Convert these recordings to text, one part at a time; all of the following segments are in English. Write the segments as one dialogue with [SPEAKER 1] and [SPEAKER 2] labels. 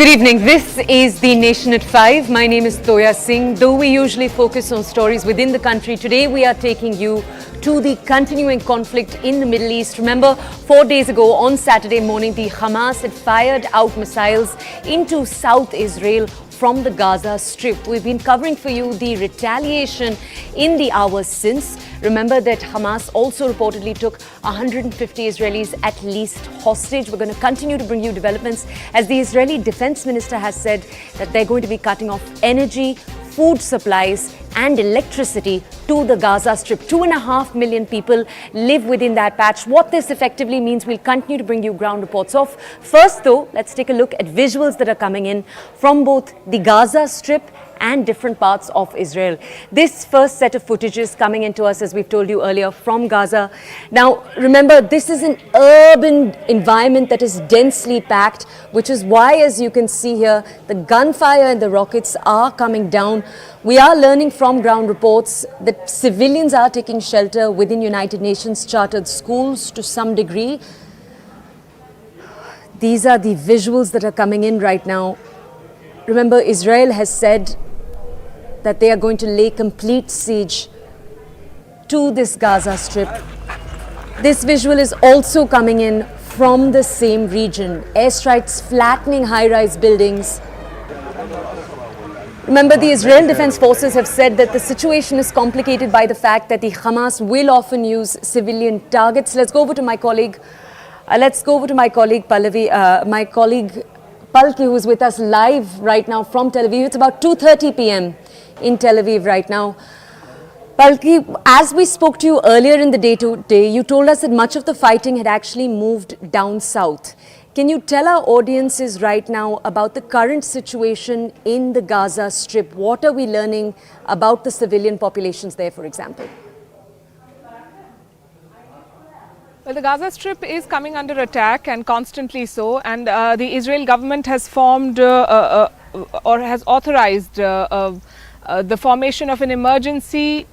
[SPEAKER 1] Good evening. This is the Nation at 5. My name is Toya Singh. Though we usually focus on stories within the country, today we are taking you to the continuing conflict in the Middle East. Remember, 4 days ago on Saturday morning, the Hamas had fired out missiles into South Israel from the Gaza Strip. We've been covering for you the retaliation in the hours since. Remember that Hamas also reportedly took 150 Israelis at least hostage. We're going to continue to bring you developments as the Israeli defense minister has said that they're going to be cutting off energy, food supplies and electricity to the Gaza Strip. 2.5 million people live within that patch. What this effectively means, we'll continue to bring you ground reports of. First though, let's take a look at visuals that are coming in from both the Gaza Strip and different parts of Israel. This first set of footage is coming into us, as we've told you earlier, from Gaza. Now, remember, this is an urban environment that is densely packed, which is why, as you can see here, the gunfire and the rockets are coming down. We are learning from ground reports that civilians are taking shelter within United Nations chartered schools to some degree. These are the visuals that are coming in right now. Remember, Israel has said that they are going to lay complete siege to this Gaza Strip. This visual is also coming in from the same region. Airstrikes flattening high-rise buildings. Remember, the Israel Defense Forces have said that the situation is complicated by the fact that the Hamas will often use civilian targets. Let's go over to my colleague. Palki, who is with us live right now from Tel Aviv. It's about 2:30 p.m. in Tel Aviv right now. Palki, as we spoke to you earlier in the day today, you told us that much of the fighting had actually moved down south. Can you tell our audiences right now about the current situation in the Gaza Strip? What are we learning about the civilian populations there, for example?
[SPEAKER 2] Well, the Gaza Strip is coming under attack, and constantly so, and the Israel government has formed or has authorized the formation of an emergency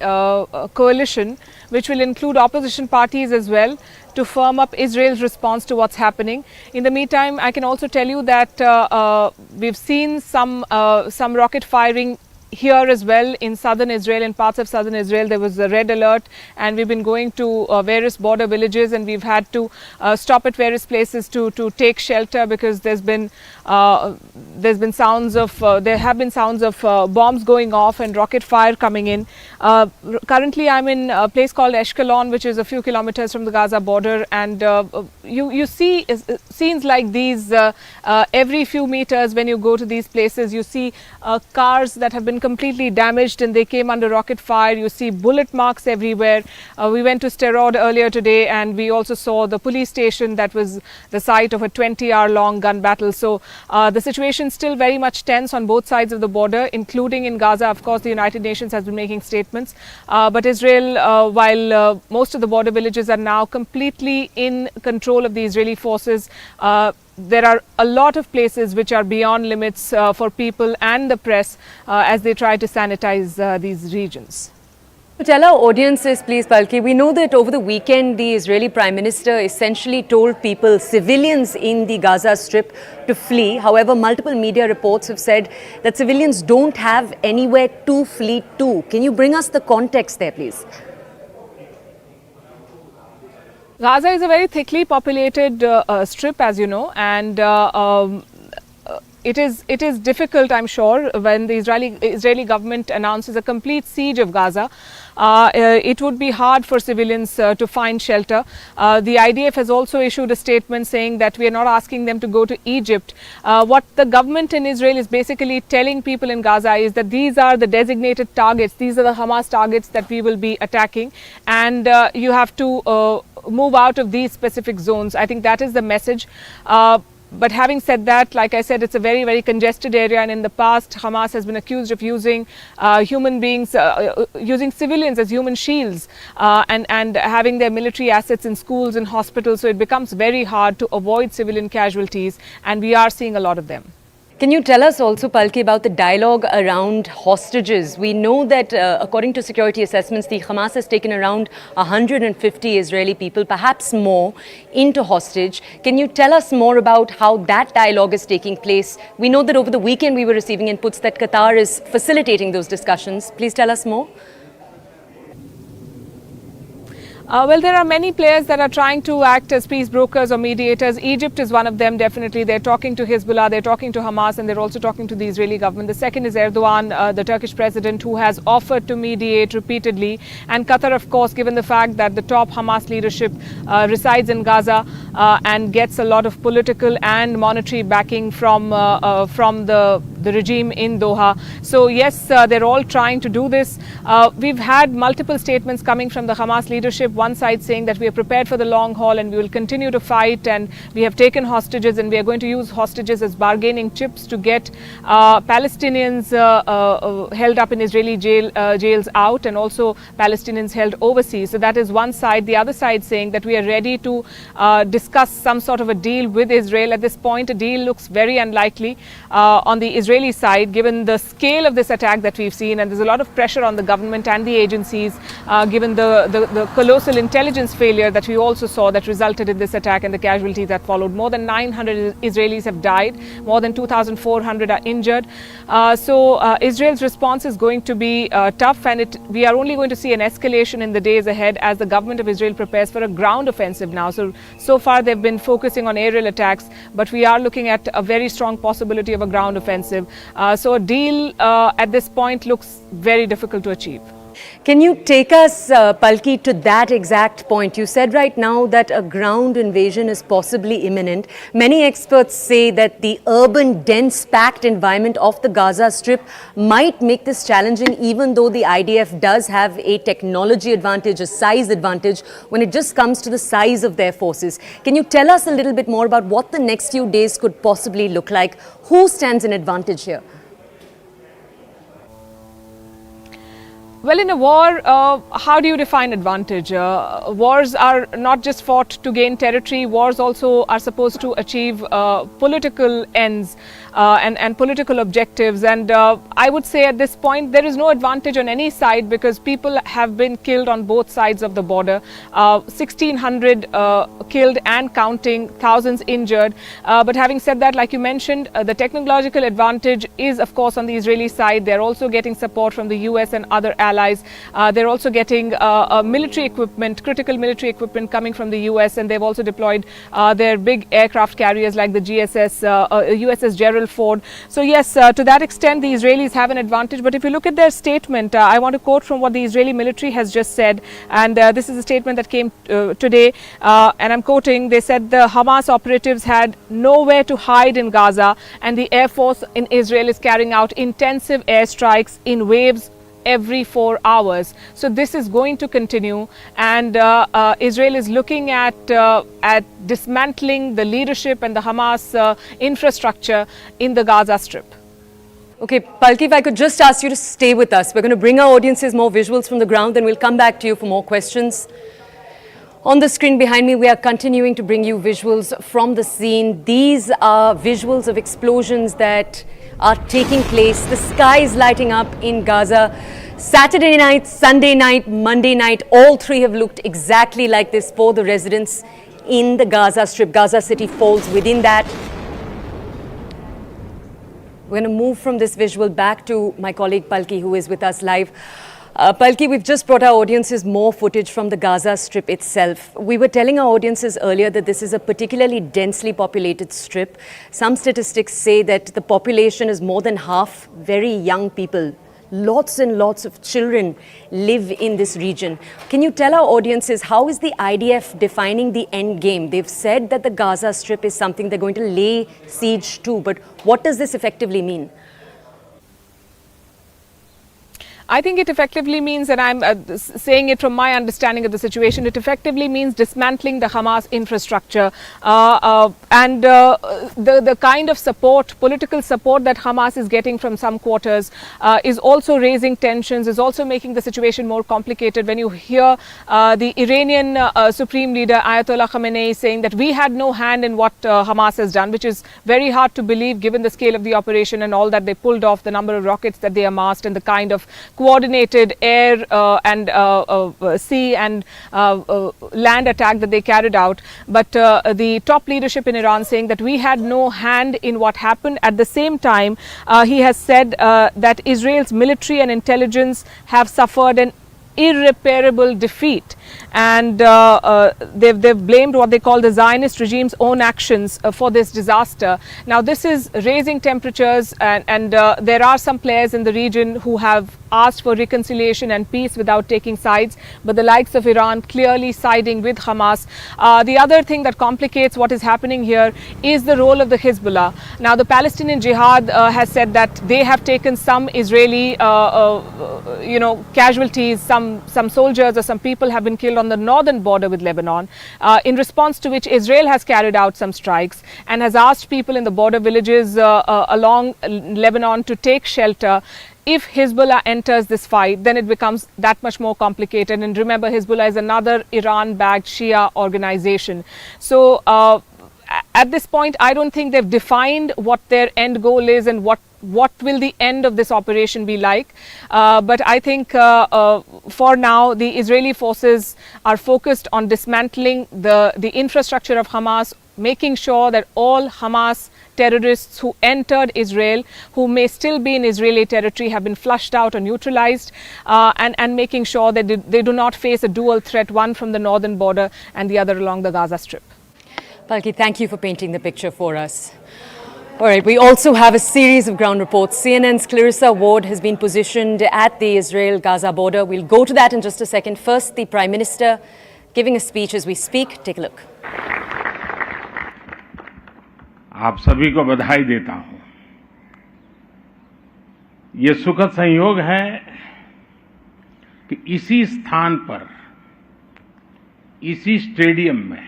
[SPEAKER 2] coalition which will include opposition parties as well to firm up Israel's response to what's happening. In the meantime, I can also tell you that we've seen some rocket firing here as well in southern Israel. In parts of southern Israel there was a red alert, and we've been going to various border villages, and we've had to stop at various places to take shelter because there have been sounds of bombs going off and rocket fire coming in. Currently I'm in a place called Ashkelon, which is a few kilometers from the Gaza border, and you see scenes like these every few meters. When you go to these places, you see cars that have been completely damaged and they came under rocket fire. You see bullet marks everywhere. We went to Sderot earlier today, and we also saw the police station that was the site of a 20-hour long gun battle. So the situation is still very much tense on both sides of the border, including in Gaza. Of course, the United Nations has been making statements, but Israel, while most of the border villages are now completely in control of the Israeli forces, there are a lot of places which are beyond limits for people and the press as they try to sanitize these regions.
[SPEAKER 1] Tell our audiences, please, Palki, we know that over the weekend, the Israeli Prime Minister essentially told people, civilians in the Gaza Strip, to flee. However, multiple media reports have said that civilians don't have anywhere to flee to. Can you bring us the context there, please?
[SPEAKER 2] Gaza is a very thickly populated strip, as you know, and it is difficult, I'm sure, when the Israeli government announces a complete siege of Gaza. It would be hard for civilians to find shelter. The IDF has also issued a statement saying that we are not asking them to go to Egypt. What the government in Israel is basically telling people in Gaza is that these are the designated targets, these are the Hamas targets that we will be attacking, and you have to move out of these specific zones. I think that is the message. But having said that, like I said, it's a very, very congested area, and in the past Hamas has been accused of using human beings, using civilians as human shields, and having their military assets in schools and hospitals, so it becomes very hard to avoid civilian casualties, and we are seeing a lot of them.
[SPEAKER 1] Can you tell us also, Palki, about the dialogue around hostages? We know that according to security assessments, the Hamas has taken around 150 Israeli people, perhaps more, into hostage. Can you tell us more about how that dialogue is taking place? We know that over the weekend we were receiving inputs that Qatar is facilitating those discussions. Please tell us more.
[SPEAKER 2] Well, there are many players that are trying to act as peace brokers or mediators. Egypt is one of them, definitely. They're talking to Hezbollah, they're talking to Hamas, and they're also talking to the Israeli government. The second is Erdogan, the Turkish president, who has offered to mediate repeatedly. And Qatar, of course, given the fact that the top Hamas leadership resides in Gaza and gets a lot of political and monetary backing from the regime in Doha. So yes, they're all trying to do this. We've had multiple statements coming from the Hamas leadership. One side saying that we are prepared for the long haul and we will continue to fight, and we have taken hostages and we are going to use hostages as bargaining chips to get Palestinians held up in Israeli jails out, and also Palestinians held overseas. So that is one side. The other side saying that we are ready to discuss some sort of a deal with Israel. At this point, a deal looks very unlikely on the Israeli side, given the scale of this attack that we've seen, and there's a lot of pressure on the government and the agencies, given the colossal intelligence failure that we also saw that resulted in this attack and the casualties that followed. More than 900 Israelis have died, more than 2,400 are injured. So Israel's response is going to be tough, and we are only going to see an escalation in the days ahead as the government of Israel prepares for a ground offensive now. So far they've been focusing on aerial attacks, but we are looking at a very strong possibility of a ground offensive. So a deal at this point looks very difficult to achieve.
[SPEAKER 1] Can you take us, Palki, to that exact point? You said right now that a ground invasion is possibly imminent. Many experts say that the urban, dense, packed environment of the Gaza Strip might make this challenging, even though the IDF does have a technology advantage, a size advantage, when it just comes to the size of their forces. Can you tell us a little bit more about what the next few days could possibly look like? Who stands in advantage here?
[SPEAKER 2] Well, in a war, how do you define advantage? Wars are not just fought to gain territory. Wars also are supposed to achieve political ends and political objectives. And I would say at this point, there is no advantage on any side because people have been killed on both sides of the border. 1,600 killed and counting, thousands injured. But having said that, like you mentioned, the technological advantage is, of course, on the Israeli side. They're also getting support from the US and other allies. They're also getting military equipment, critical military equipment coming from the US, and they've also deployed their big aircraft carriers like the USS Gerald Ford. So yes, to that extent, the Israelis have an advantage. But if you look at their statement, I want to quote from what the Israeli military has just said. And this is a statement that came today. And I'm quoting, they said the Hamas operatives had nowhere to hide in Gaza, and the Air Force in Israel is carrying out intensive airstrikes in waves every 4 hours. So this is going to continue, and Israel is looking at dismantling the leadership and the Hamas infrastructure in the Gaza Strip.
[SPEAKER 1] Okay, Palki, if I could just ask you to stay with us. We're going to bring our audiences more visuals from the ground, and we'll come back to you for more questions. On the screen behind me, we are continuing to bring you visuals from the scene. These are visuals of explosions that are taking place. The sky is lighting up in Gaza. Saturday night, Sunday night, Monday night, all three have looked exactly like this for the residents in the Gaza Strip. Gaza City falls within that. We're going to move from this visual back to my colleague Palki, who is with us live. Palki, we've just brought our audiences more footage from the Gaza Strip itself. We were telling our audiences earlier that this is a particularly densely populated strip. Some statistics say that the population is more than half very young people. Lots and lots of children live in this region. Can you tell our audiences, how is the IDF defining the end game? They've said that the Gaza Strip is something they're going to lay siege to, but what does this effectively mean?
[SPEAKER 2] I think it effectively means, and I'm saying it from my understanding of the situation, it effectively means dismantling the Hamas infrastructure and the kind of support, political support that Hamas is getting from some quarters is also raising tensions, is also making the situation more complicated. When you hear the Iranian Supreme Leader Ayatollah Khamenei saying that we had no hand in what Hamas has done, which is very hard to believe given the scale of the operation and all that they pulled off, the number of rockets that they amassed and the kind of coordinated air and sea and land attack that they carried out. But the top leadership in Iran saying that we had no hand in what happened. At the same time, he has said that Israel's military and intelligence have suffered an irreparable defeat, and they've blamed what they call the Zionist regime's own actions for this disaster. Now this is raising temperatures, and there are some players in the region who have asked for reconciliation and peace without taking sides, but the likes of Iran clearly siding with Hamas. The other thing that complicates what is happening here is the role of the Hezbollah. Now the Palestinian Jihad has said that they have taken some Israeli casualties, some soldiers or some people have been killed on the northern border with Lebanon, in response to which Israel has carried out some strikes and has asked people in the border villages along Lebanon to take shelter. If Hezbollah enters this fight, then it becomes that much more complicated. And remember, Hezbollah is another Iran-backed Shia organization. So at this point, I don't think they've defined what their end goal is and what will the end of this operation be like. But I think for now, the Israeli forces are focused on dismantling the infrastructure of Hamas, making sure that all Hamas terrorists who entered Israel, who may still be in Israeli territory, have been flushed out or neutralized, and making sure that they do not face a dual threat, one from the northern border and the other along the Gaza Strip.
[SPEAKER 1] Palki, thank you for painting the picture for us. All right, we also have a series of ground reports. CNN's Clarissa Ward has been positioned at the Israel-Gaza border. We'll go to that in just a second. First, the Prime Minister giving a speech as we speak. Take a look.
[SPEAKER 3] आप सभी को बधाई देता हूं। ये सुखद संयोग है कि इसी स्थान पर, इसी स्टेडियम में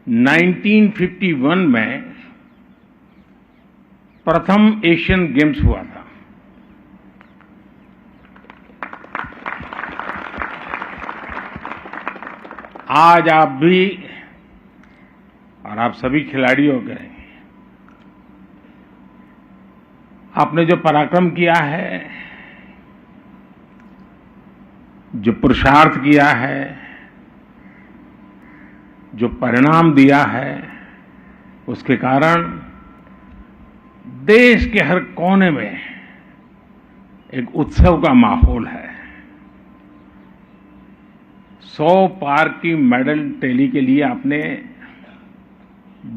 [SPEAKER 3] 1951 में प्रथम एशियन गेम्स हुआ था। आज आप भी और आप सभी खिलाड़ियों के आपने जो पराक्रम किया है, जो पुरुषार्थ किया है, जो परिणाम दिया है, उसके कारण देश के हर कोने में एक उत्सव का माहौल है। 100 पार की मेडल टैली के लिए आपने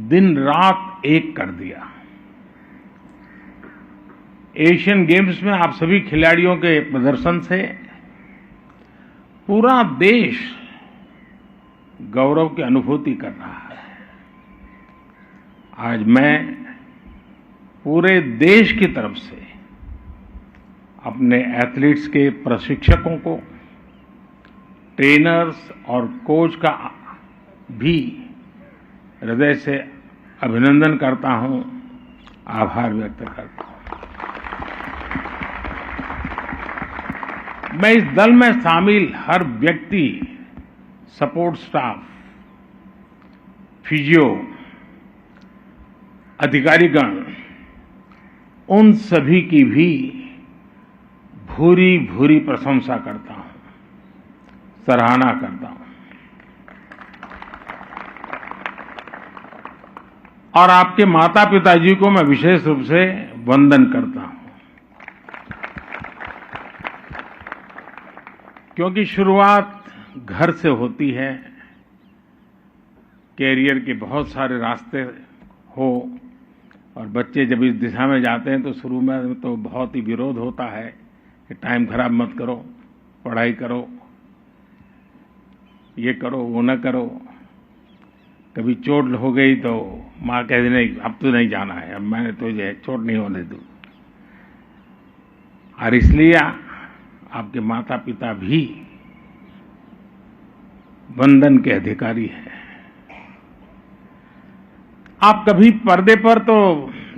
[SPEAKER 3] दिन रात एक कर दिया। एशियन गेम्स में आप सभी खिलाड़ियों के प्रदर्शन से पूरा देश गौरव की अनुभूति कर रहा है। आज मैं पूरे देश की तरफ से अपने एथलीट्स के प्रशिक्षकों को, ट्रेनर्स और कोच का भी हृदय से अभिनंदन करता हूं, आभार व्यक्त करता हूं। मैं इस दल में शामिल हर व्यक्ति, सपोर्ट स्टाफ, फिजियो, अधिकारीगण, उन सभी की भी भूरी भूरी प्रशंसा करता हूं, सराहना करता हूं। और आपके माता पिताजी को मैं विशेष रूप से वंदन करता हूं, क्योंकि शुरुआत घर से होती है। कैरियर के बहुत सारे रास्ते हो और बच्चे जब इस दिशा में जाते हैं तो शुरू में तो बहुत ही विरोध होता है कि टाइम खराब मत करो, पढ़ाई करो, ये करो, वो न करो। कभी चोट हो गई तो माँ कहती नहीं, अब तो नहीं जाना है, अब मैंने तुझे चोट नहीं होने दूँ। और इसलिए आपके माता पिता भी वंदन के अधिकारी हैं। आप कभी पर्दे पर तो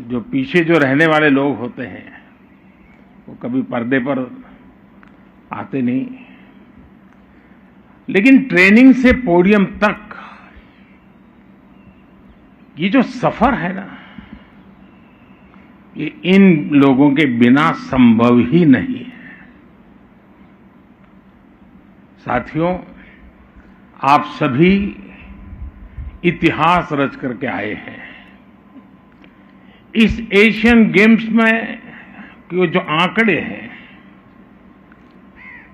[SPEAKER 3] जो पीछे जो रहने वाले लोग होते हैं वो कभी पर्दे पर आते नहीं, लेकिन ट्रेनिंग से पोडियम तक ये जो सफर है ना, ये इन लोगों के बिना संभव ही नहीं है। साथियों, आप सभी इतिहास रच करके आए हैं। इस एशियन गेम्स में के जो आंकड़े हैं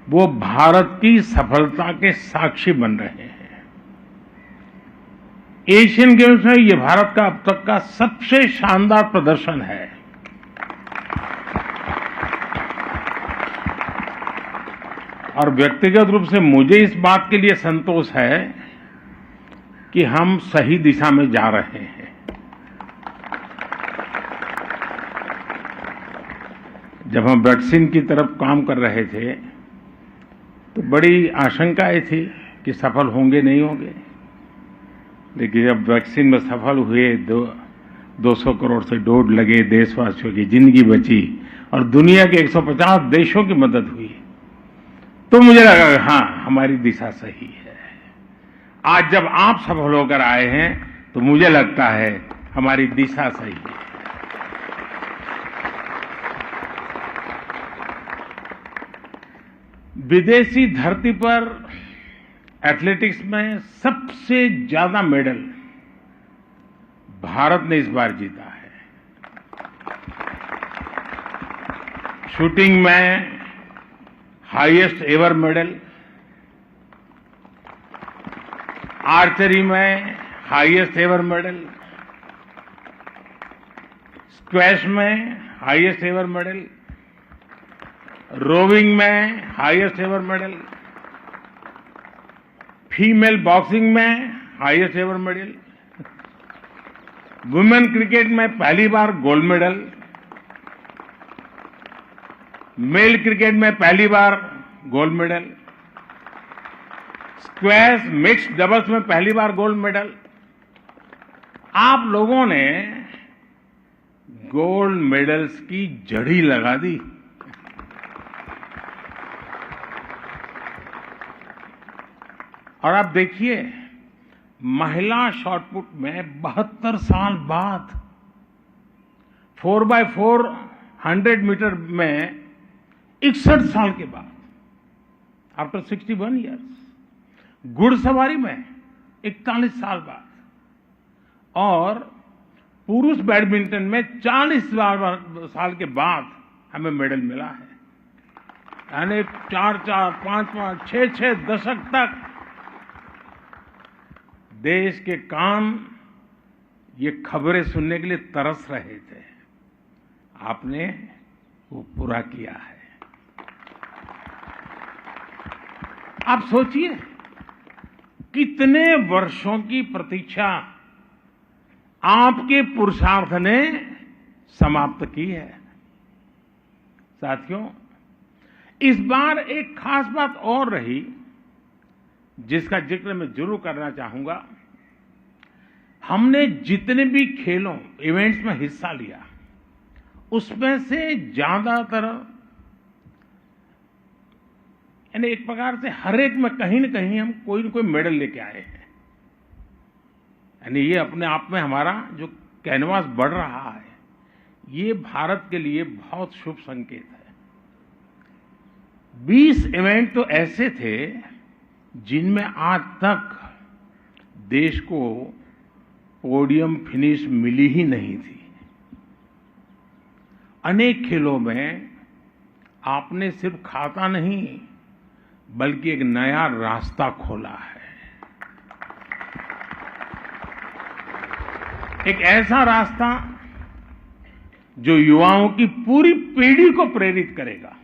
[SPEAKER 3] वो भारत की सफलता के साक्षी बन रहे हैं। एशियन गेम्स में ये भारत का अब तक का सबसे शानदार प्रदर्शन है। और व्यक्तिगत रूप से मुझे इस बात के लिए संतोष है कि हम सही दिशा में जा रहे हैं। जब हम वैक्सीन की तरफ काम कर रहे थे तो बड़ी आशंकाएं थी कि सफल होंगे नहीं होंगे, लेकिन जब वैक्सीन में सफल हुए 200 करोड़ से डोज लगे, देशवासियों की जिंदगी बची और दुनिया के 150 देशों की मदद हुई, तो मुझे लगा कि हाँ, हमारी दिशा सही है। आज जब आप सफल होकर आए हैं तो मुझे लगता है हमारी दिशा सही है। विदेशी धरती पर एथलेटिक्स में सबसे ज्यादा मेडल भारत ने इस बार जीता है। शूटिंग में हाईएस्ट एवर मेडल, आर्चरी में हाईएस्ट एवर मेडल, स्क्वैश में हाईएस्ट एवर मेडल, रोविंग में highest ever medal, female boxing में highest ever medal, women cricket में पहली बार गोल्ड मेडल, मेल क्रिकेट में पहली बार gold medal, squash mixed doubles में पहली बार गोल्ड मेडल। आप लोगों ने गोल्ड मेडल्स की जड़ी लगा दी। और आप देखिए, महिला शॉटपुट में 72 साल बाद 4x4 100 मीटर में 61 साल के बाद, आफ्टर 61 ईयर्स, घुड़सवारी में 41 साल बाद, और पुरुष बैडमिंटन में 40 साल के बाद हमें मेडल मिला है। यानी 4-4, 5-5, 6-6 दशक तक देश के कान ये खबरें सुनने के लिए तरस रहे थे। आपने वो पूरा किया है। आप सोचिए, कितने वर्षों की प्रतीक्षा आपके पुरुषार्थ ने समाप्त की है। साथियों, इस बार एक खास बात और रही जिसका जिक्र मैं जरूर करना चाहूंगा। हमने जितने भी खेलों, इवेंट्स में हिस्सा लिया, उसमें से ज्यादातर, यानी एक प्रकार से हर एक में कहीं न कहीं हम कोई न कोई मेडल लेके आए हैं। यानी ये अपने आप में हमारा जो कैनवास बढ़ रहा है, ये भारत के लिए बहुत शुभ संकेत है। 20 इवेंट तो ऐसे थे जिनमें आज तक देश को पोडियम फिनिश मिली ही नहीं थी। अनेक खेलों में आपने सिर्फ खाता नहीं बल्कि एक नया रास्ता खोला है। एक ऐसा रास्ता जो युवाओं की पूरी पीढ़ी को प्रेरित करेगा।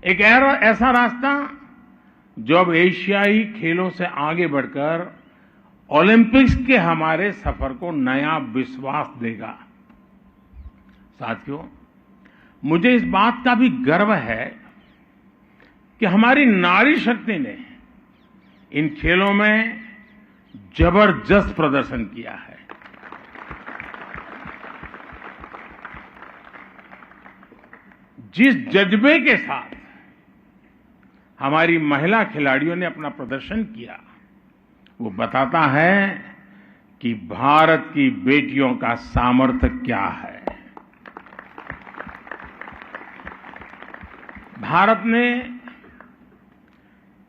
[SPEAKER 3] एक ऐसा रास्ता जो अब एशियाई खेलों से आगे बढ़कर ओलंपिक्स के हमारे सफर को नया विश्वास देगा। साथियों, मुझे इस बात का भी गर्व है कि हमारी नारी शक्ति ने इन खेलों में जबरदस्त प्रदर्शन किया है। जिस जज्बे के साथ हमारी महिला खिलाड़ियों ने अपना प्रदर्शन किया, वो बताता है कि भारत की बेटियों का सामर्थ्य क्या है। भारत ने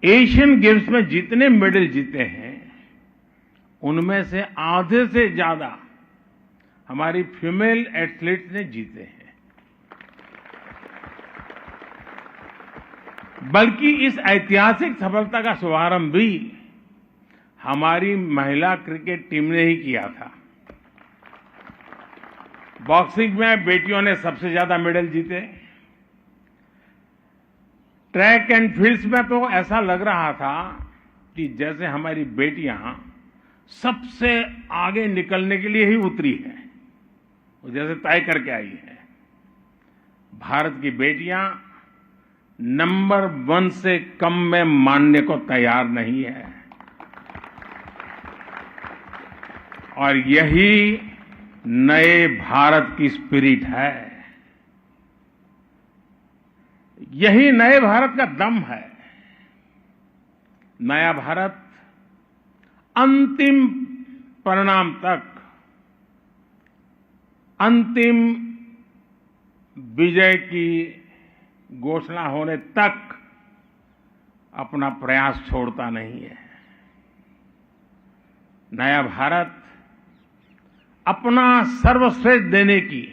[SPEAKER 3] एशियन गेम्स में जितने मेडल जीते हैं, उनमें से आधे से ज्यादा हमारी फीमेल एथलीट्स ने जीते हैं। बल्कि इस ऐतिहासिक सफलता का शुभारंभ भी हमारी महिला क्रिकेट टीम ने ही किया था। बॉक्सिंग में बेटियों ने सबसे ज्यादा मेडल जीते। ट्रैक एंड फील्ड्स में तो ऐसा लग रहा था कि जैसे हमारी बेटियां सबसे आगे निकलने के लिए ही उतरी हैं, वो जैसे तय करके आई है। भारत की बेटियां नंबर 1 से कम में मानने को तैयार नहीं है, और यही नए भारत की स्पिरिट है, यही नए भारत का दम है। नया भारत अंतिम परिणाम तक, अंतिम विजय की घोषणा होने तक अपना प्रयास छोड़ता नहीं है। नया भारत अपना सर्वश्रेष्ठ देने की,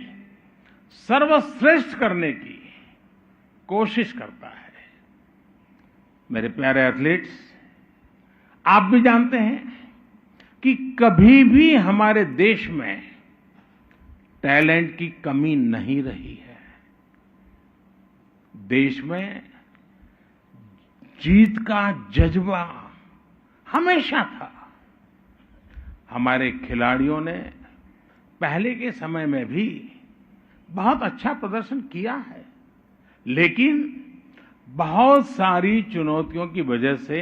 [SPEAKER 3] सर्वश्रेष्ठ करने की कोशिश करता है। मेरे प्यारे एथलीट्स, आप भी जानते हैं कि कभी भी हमारे देश में टैलेंट की कमी नहीं रही है। देश में जीत का जज्बा हमेशा था। हमारे खिलाड़ियों ने पहले के समय में भी बहुत अच्छा प्रदर्शन किया है, लेकिन बहुत सारी चुनौतियों की वजह से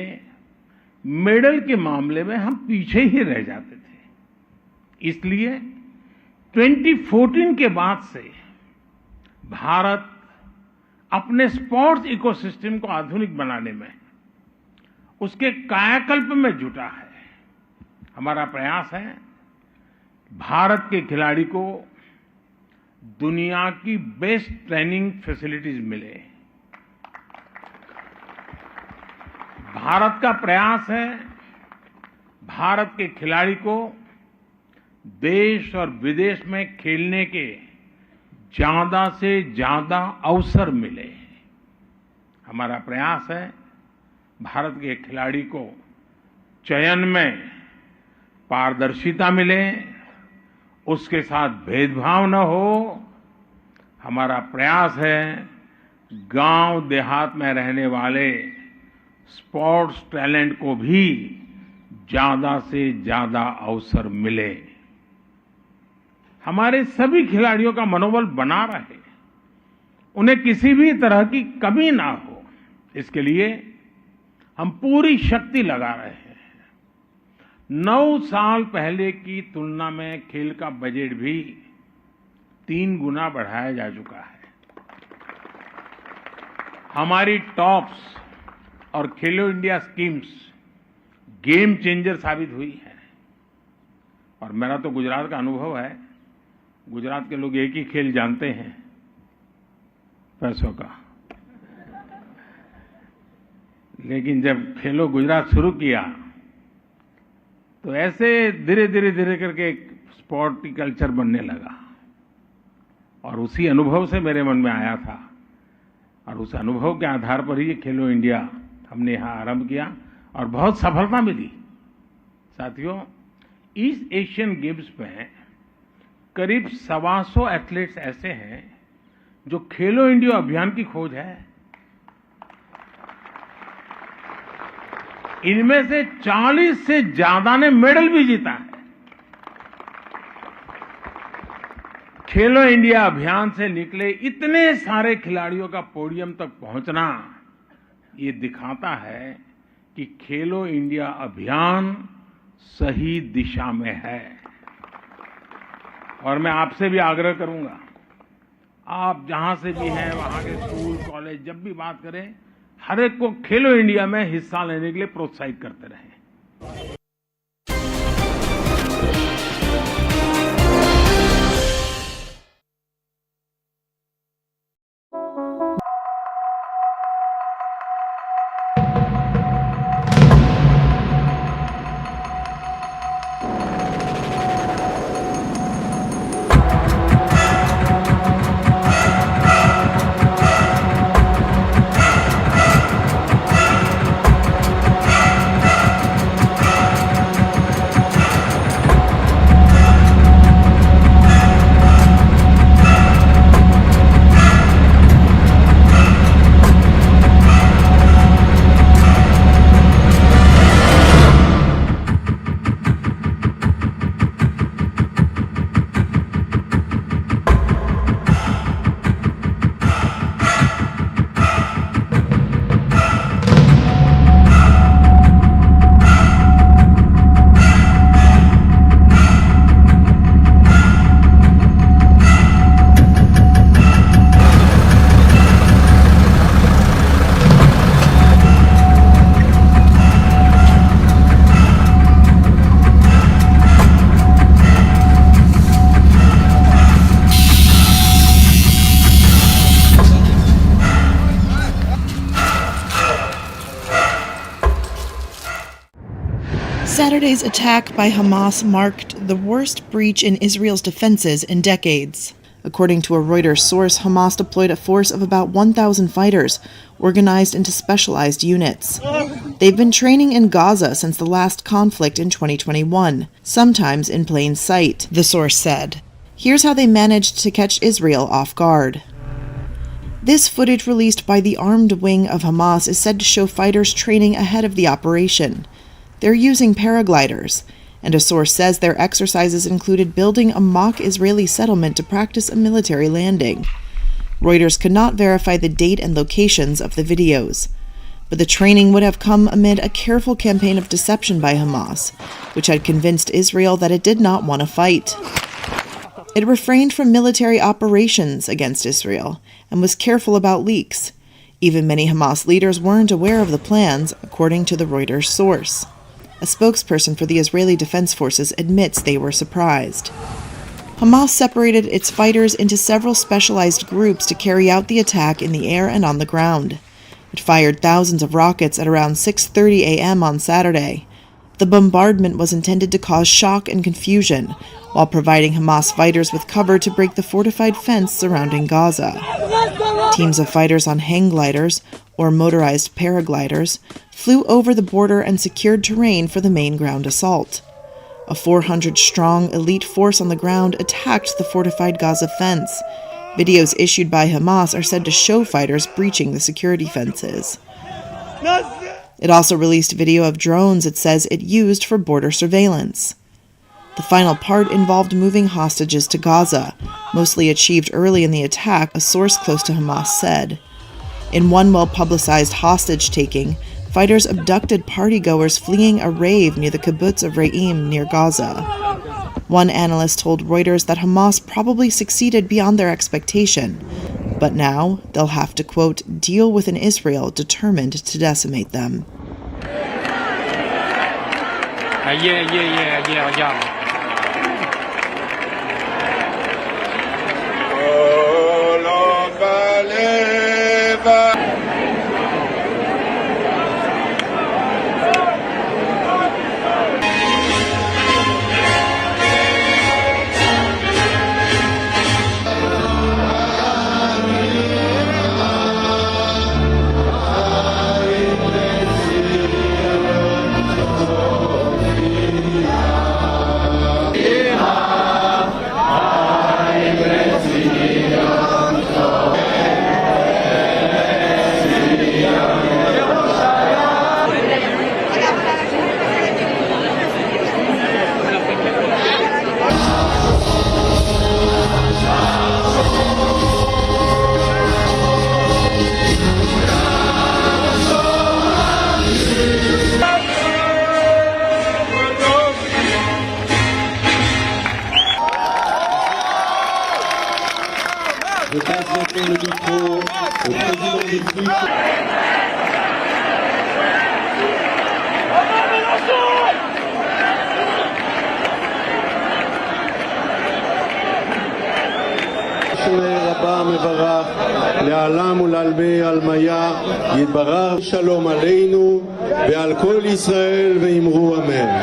[SPEAKER 3] मेडल के मामले में हम पीछे ही रह जाते थे। इसलिए 2014 के बाद से भारत अपने स्पोर्ट्स इकोसिस्टम को आधुनिक बनाने में, उसके कायाकल्प में जुटा है। हमारा प्रयास है भारत के खिलाड़ी को दुनिया की बेस्ट ट्रेनिंग फैसिलिटीज मिले। भारत का प्रयास है भारत के खिलाड़ी को देश और विदेश में खेलने के ज्यादा से ज्यादा अवसर मिले। हमारा प्रयास है भारत के खिलाड़ी को चयन में पारदर्शिता मिले, उसके साथ भेदभाव न हो। हमारा प्रयास है गांव देहात में रहने वाले स्पोर्ट्स टैलेंट को भी ज्यादा से ज्यादा अवसर मिले। हमारे सभी खिलाड़ियों का मनोबल बना रहे, उन्हें किसी भी तरह की कमी ना हो, इसके लिए हम पूरी शक्ति लगा रहे हैं। 9 साल पहले की तुलना में खेल का बजट भी 3 गुना बढ़ाया जा चुका है। हमारी टॉप्स और खेलो इंडिया स्कीम्स गेम चेंजर साबित हुई है। और मेरा तो गुजरात का अनुभव है, गुजरात के लोग एक ही खेल जानते हैं, पैसों का। लेकिन जब खेलो गुजरात शुरू किया तो ऐसे धीरे धीरे करके एक स्पोर्टी कल्चर बनने लगा, और उसी अनुभव से मेरे मन में आया था, और उस अनुभव के आधार पर ही खेलो इंडिया हमने यहां आरंभ किया और बहुत सफलता मिली। साथियों, इस एशियन गेम्स में करीब 125 एथलीट्स ऐसे हैं जो खेलो इंडिया अभियान की खोज है। इनमें से 40 से ज्यादा ने मेडल भी जीता है। खेलो इंडिया अभियान से निकले इतने सारे खिलाड़ियों का पोडियम तक पहुंचना ये दिखाता है कि खेलो इंडिया अभियान सही दिशा में है। और मैं आपसे भी आग्रह करूंगा, आप जहां से भी हैं वहां के स्कूल कॉलेज जब भी बात करें, हर एक को खेलो इंडिया में हिस्सा लेने के लिए प्रोत्साहित करते रहें।
[SPEAKER 4] Saturday's attack by Hamas marked the worst breach in Israel's defenses in decades. According to a Reuters source, Hamas deployed a force of about 1,000 fighters, organized into specialized units. They've been training in Gaza since the last conflict in 2021, sometimes in plain sight, the source said. Here's how they managed to catch Israel off guard. This footage released by the armed wing of Hamas is said to show fighters training ahead of the operation. They're using paragliders, and a source says their exercises included building a mock Israeli settlement to practice a military landing. Reuters could not verify the date and locations of the videos, but the training would have come amid a careful campaign of deception by Hamas, which had convinced Israel that it did not want to fight. It refrained from military operations against Israel and was careful about leaks. Even many Hamas leaders weren't aware of the plans, according to the Reuters source. A spokesperson for the Israeli Defense Forces admits they were surprised. Hamas separated its fighters into several specialized groups to carry out the attack in the air and on the ground. It fired thousands of rockets at around 6:30 a.m. on Saturday. The bombardment was intended to cause shock and confusion, while providing Hamas fighters with cover to break the fortified fence surrounding Gaza. Teams of fighters on hang gliders, or motorized paragliders, flew over the border and secured terrain for the main ground assault. A 400-strong elite force on the ground attacked the fortified Gaza fence. Videos issued by Hamas are said to show fighters breaching the security fences. It also released video of drones it says it used for border surveillance. The final part involved moving hostages to Gaza, mostly achieved early in the attack, a source close to Hamas said. In one well-publicized hostage-taking, fighters abducted partygoers fleeing a rave near the kibbutz of Re'im near Gaza. One analyst told Reuters that Hamas probably succeeded beyond their expectation, but now they'll have to, quote, deal with an Israel determined to decimate them.
[SPEAKER 5] Je passe maintenant le micro au président du groupe. רבה מברך לעלם ולעלמי עלמיה יתברך שלום עלינו ועל כל ישראל ואמרו אמן.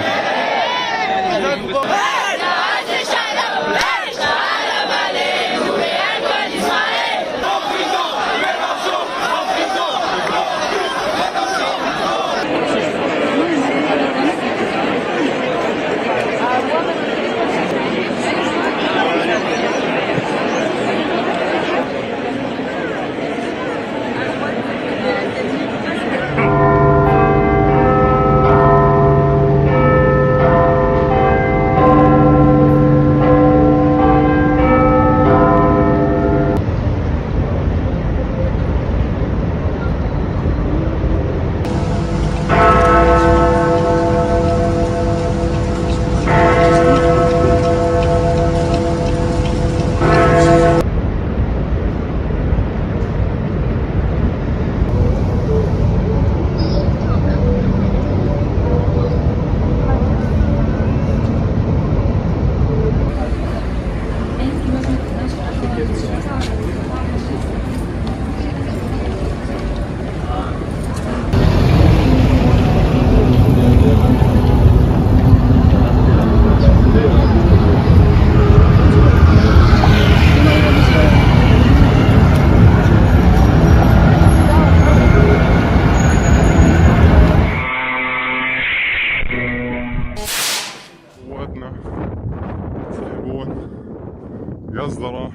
[SPEAKER 6] يصدر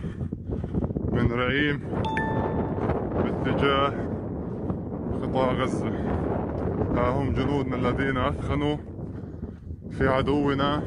[SPEAKER 6] من رعيم باتجاه قطاع غزة. ها هم جنودنا الذين أثخنوا في عدونا.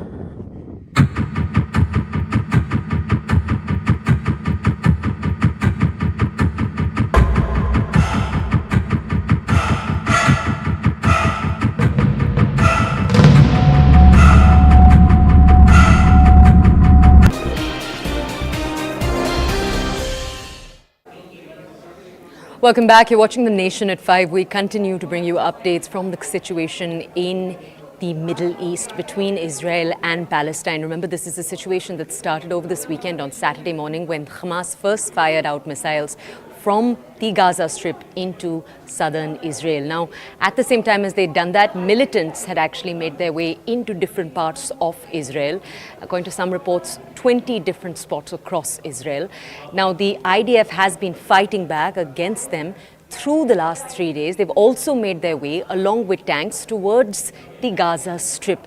[SPEAKER 1] Welcome back. You're watching The Nation at 5. We continue to bring you updates from the situation in the Middle East between Israel and Palestine. Remember, this is a situation that started over this weekend on Saturday morning when Hamas first fired out missiles from the Gaza Strip into southern Israel. Now, at the same time as they'd done that, militants had actually made their way into different parts of Israel. According to some reports, 20 different spots across Israel. Now, the IDF has been fighting back against them through the last 3 days. They've also made their way, along with tanks, towards the Gaza Strip.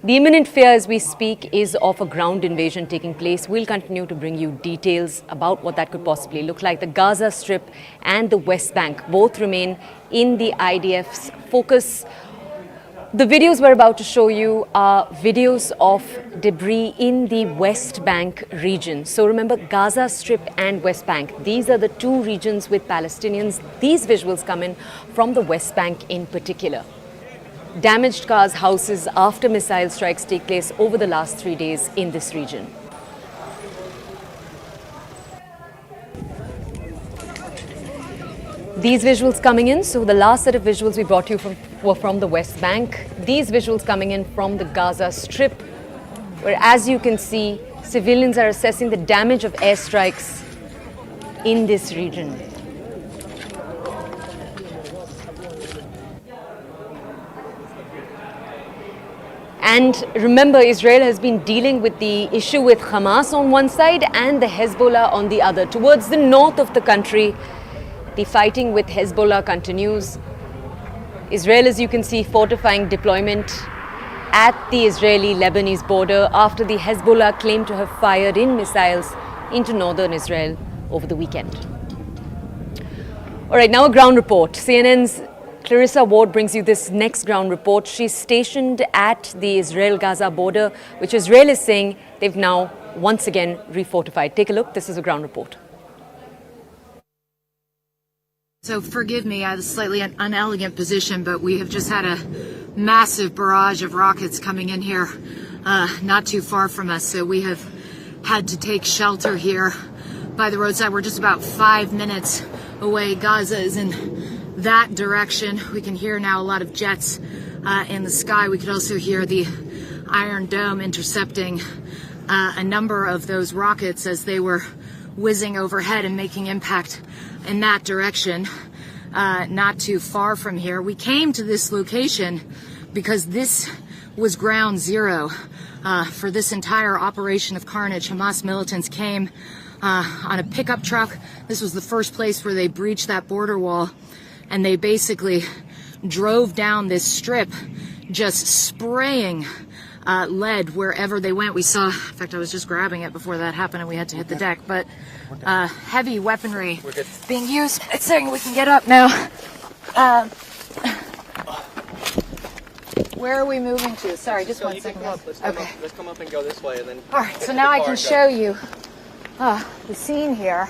[SPEAKER 1] The imminent fear as we speak is of a ground invasion taking place. We'll continue to bring you details about what that could possibly look like. The Gaza Strip and the West Bank both remain in the IDF's focus. The videos we're about to show you are videos of debris in the West Bank region. So remember, Gaza Strip and West Bank, these are the two regions with Palestinians. These visuals come in from the West Bank in particular. Damaged cars, houses after missile strikes take place over the last 3 days in this region. These visuals coming in, so the last set of visuals we brought you were from the West Bank. These visuals coming in from the Gaza Strip, where, as you can see, civilians are assessing the damage of airstrikes in this region. And remember, Israel has been dealing with the issue with Hamas on one side and the Hezbollah on the other. Towards the north of the country, the fighting with Hezbollah continues. Israel, as you can see, fortifying deployment at the Israeli-Lebanese border after the Hezbollah claimed to have fired in missiles into northern Israel over the weekend. All right, now a ground report. CNN's Clarissa Ward brings you this next ground report. She's stationed at the Israel-Gaza border, which Israel is saying they've now once again refortified. Take a look. This is a ground report.
[SPEAKER 7] So forgive me, I have a slightly unelegant position, but we have just had a massive barrage of rockets coming in here not too far from us. So we have had to take shelter here. by the roadside. We're just about 5 minutes away. Gaza is in that direction. We can hear now a lot of jets in the sky. We could also hear the Iron Dome intercepting a number of those rockets as they were whizzing overhead and making impact in that direction, not too far from here. We came to this location because this was ground zero for this entire operation of carnage. Hamas militants came on a pickup truck. This was the first place where they breached that border wall, and they basically drove down this strip, just spraying lead wherever they went. We saw, in fact, I was just grabbing it before that happened and we had to hit the deck, but heavy weaponry being used. It's saying we can get up now. Where are we moving to? Sorry, just 1 second.
[SPEAKER 8] Let's come up and go this way, and then.
[SPEAKER 7] All right, so now I can show you the scene here.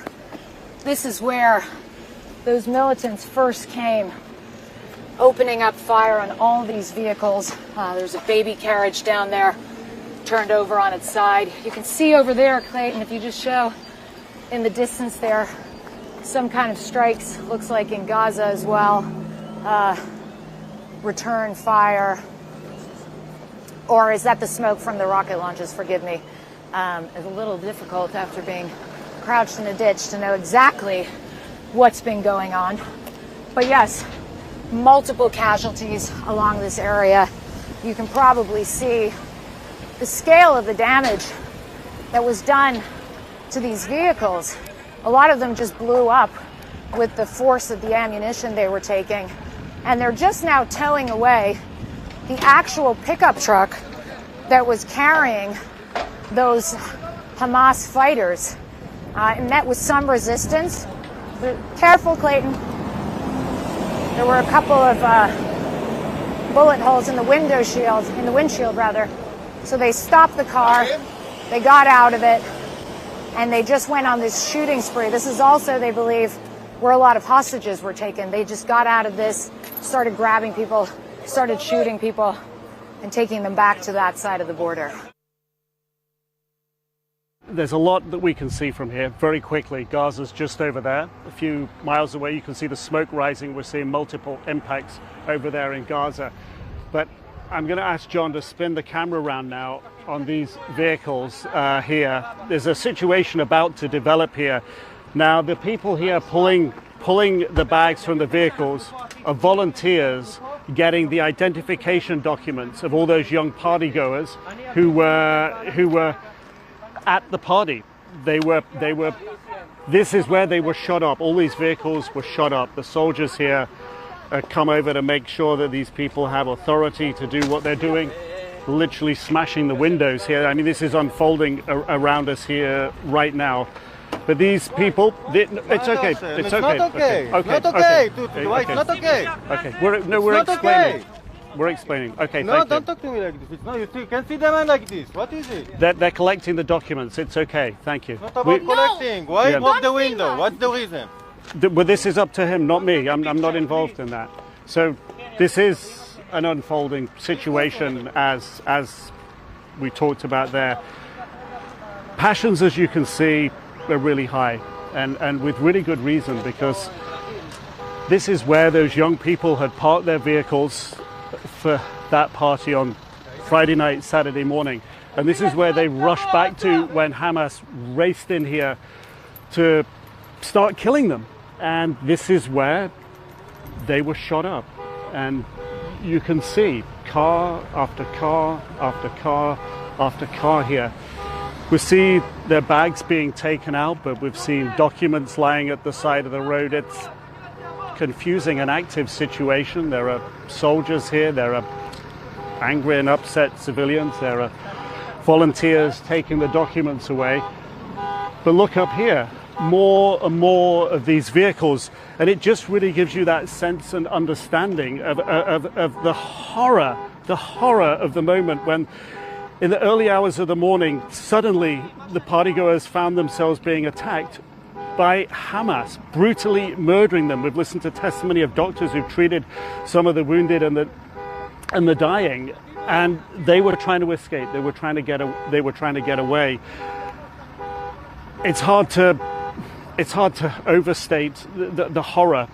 [SPEAKER 7] This is where those militants first came, opening up fire on all these vehicles. There's a baby carriage down there, turned over on its side. You can see over there, Clayton, if you just show in the distance there, some kind of strikes, looks like in Gaza as well. Return fire. Or is that the smoke from the rocket launches? Forgive me. It's a little difficult after being crouched in a ditch to know exactly what's been going on. But yes, multiple casualties along this area. You can probably see the scale of the damage that was done to these vehicles. A lot of them just blew up with the force of the ammunition they were taking. And they're just now towing away the actual pickup truck that was carrying those Hamas fighters. It met with some resistance. Careful, Clayton. There were a couple of bullet holes in the windshield rather. So they stopped the car, they got out of it, and they just went on this shooting spree. This is also, they believe, where a lot of hostages were taken. They just got out of this, started grabbing people, started shooting people, and taking them back to that side of the border.
[SPEAKER 9] There's a lot that we can see from here very quickly. Gaza's just over there. A few miles away, you can see the smoke rising. We're seeing multiple impacts over there in Gaza. But I'm going to ask John to spin the camera around now on these vehicles here. There's a situation about to develop here. Now, the people here pulling the bags from the vehicles are volunteers getting the identification documents of all those young partygoers who were at the party. This is where they were shot up. All these vehicles were shot up. The soldiers here come over to make sure that these people have authority to do what they're doing, literally smashing the windows here. I mean, this is unfolding around us here right now. But these people, it's okay. It's okay.
[SPEAKER 8] Not okay. Not okay. It's not okay.
[SPEAKER 9] Okay. We're explaining. We're explaining. Okay.
[SPEAKER 8] No, don't talk to me like this. No, you can see them like this. What is it?
[SPEAKER 9] They're collecting the documents. It's okay. Thank you.
[SPEAKER 8] Not about collecting. Why move the window? What's the reason?
[SPEAKER 9] Well, this is up to him, not me. I'm not involved in that. So this is an unfolding situation as we talked about there. Passions, as you can see, are really high, and with really good reason, because this is where those young people had parked their vehicles for that party on Friday night, Saturday morning. And this is where they rushed back to when Hamas raced in here to start killing them. And this is where they were shot up. And you can see car after car after car after car here. We see their bags being taken out, but we've seen documents lying at the side of the road. It's confusing and active situation. There are soldiers here. There are angry and upset civilians. There are volunteers taking the documents away. But look up here, more and more of these vehicles, and it just really gives you that sense and understanding of the horror of the moment when, in the early hours of the morning, suddenly the partygoers found themselves being attacked by Hamas, brutally murdering them. We've listened to testimony of doctors who've treated some of the wounded and the dying, and they were trying to escape. They were trying to get away. It's hard to it's hard to overstate the horror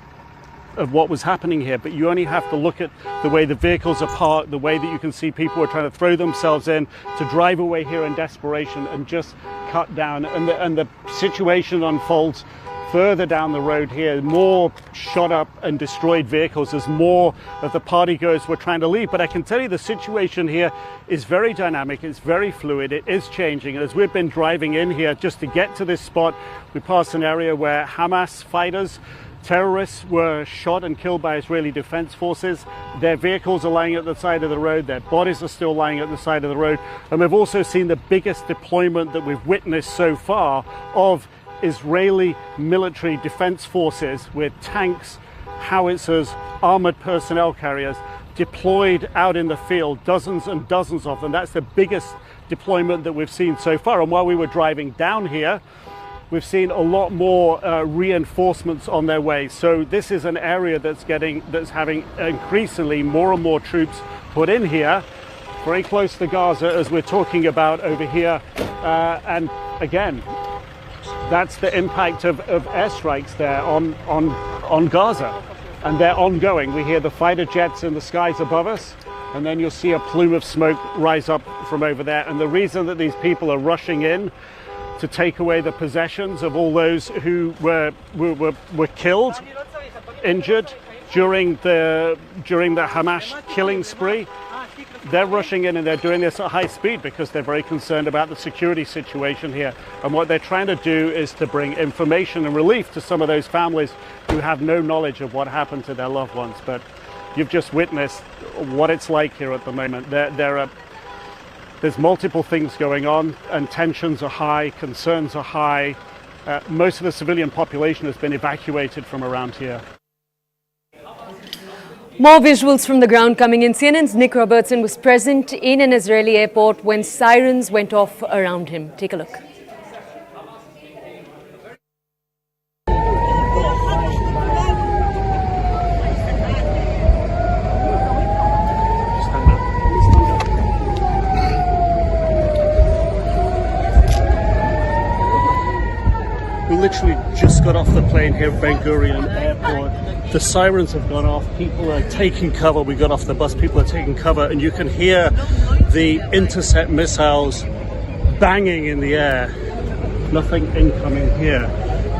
[SPEAKER 9] of what was happening here, but you only have to look at the way the vehicles are parked, the way that you can see people are trying to throw themselves in to drive away here in desperation and just cut down, and the situation unfolds further down the road here. More shot up and destroyed vehicles as more of the partygoers were trying to leave. But I can tell you the situation here is very dynamic, it's very fluid, it is changing. And as we've been driving in here just to get to this spot, we passed an area where Hamas fighters, terrorists, were shot and killed by Israeli defense forces. Their vehicles are lying at the side of the road, their bodies are still lying at the side of the road. And we've also seen the biggest deployment that we've witnessed so far of Israeli military defense forces with tanks, howitzers, armored personnel carriers deployed out in the field, dozens and dozens of them. That's the biggest deployment that we've seen so far. And while we were driving down here, we've seen a lot more reinforcements on their way. So this is an area that's having increasingly more and more troops put in here, very close to Gaza, as we're talking about over here. And again, that's the impact of airstrikes there on Gaza, and they're ongoing. We hear the fighter jets in the skies above us, and then you'll see a plume of smoke rise up from over there. And the reason that these people are rushing in to take away the possessions of all those who were killed, injured during the Hamas killing spree, they're rushing in and they're doing this at high speed because they're very concerned about the security situation here. And what they're trying to do is to bring information and relief to some of those families who have no knowledge of what happened to their loved ones. But you've just witnessed what it's like here at the moment. There's multiple things going on, and tensions are high, concerns are high. Most of the civilian population has been evacuated from around here.
[SPEAKER 1] More visuals from the ground coming in. CNN's Nick Robertson was present in an Israeli airport when sirens went off around him. Take a look.
[SPEAKER 9] We literally just got off the plane here at Ben Gurion Airport. The sirens have gone off, people are taking cover. We got off the bus, people are taking cover, and you can hear the intercept missiles banging in the air. Nothing incoming here,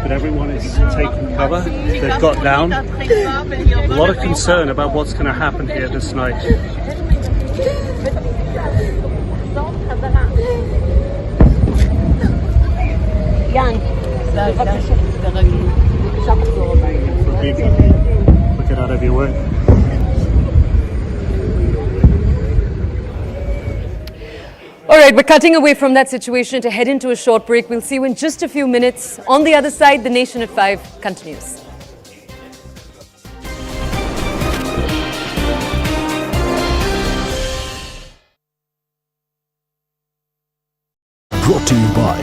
[SPEAKER 9] but everyone is taking cover. They've got down. A lot of concern about what's going to happen here this night. Look it out of your way.
[SPEAKER 1] All right, we're cutting away from that situation to head into a short break. We'll see you in just a few minutes. On the other side, The Nation at 5 continues.
[SPEAKER 10] Brought to you by